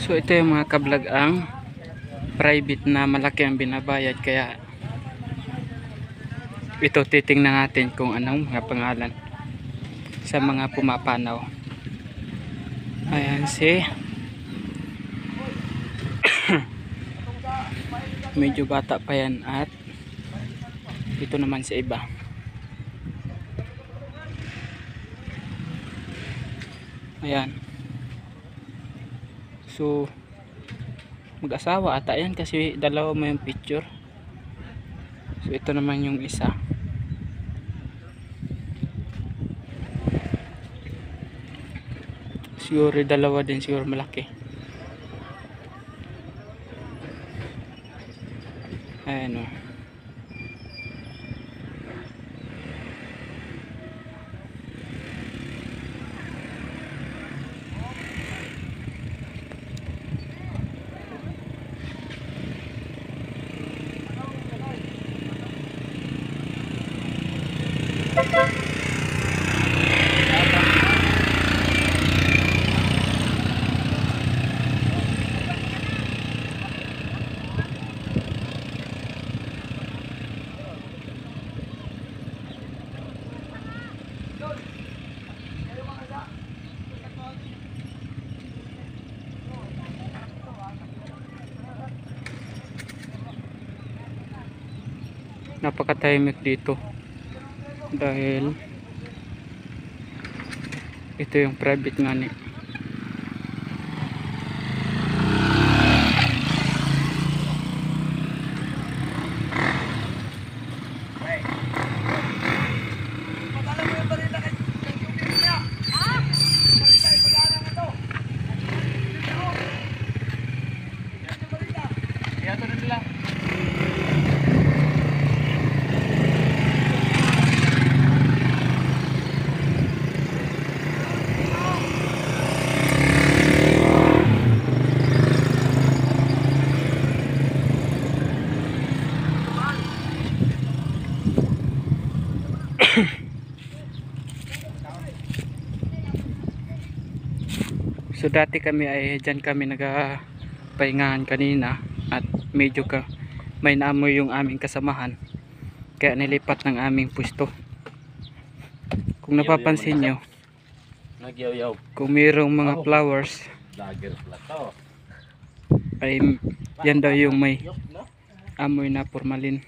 So ito yung mga kablog ang private na malaki ang binabayad, kaya ito titingnan natin kung anong mga pangalan sa mga pumapanaw. Ayan si medyo bata pa yan, at ito naman si iba. Ayan. So mag-asawa ata yan kasi dalawa mo yung picture. So ito naman yung isa. Siguro dalawa din, siguro malaki. Ayan o. Napakatahimik dito dahil ito yung private nga ni. So dati kami ay dyan kami nagapahingahan kanina, at medyo may naamoy yung aming kasamahan, kaya nilipat ng aming pwesto. Kung napapansin nyo, kung mayroong mga flowers ay yan daw yung may amoy na formalin.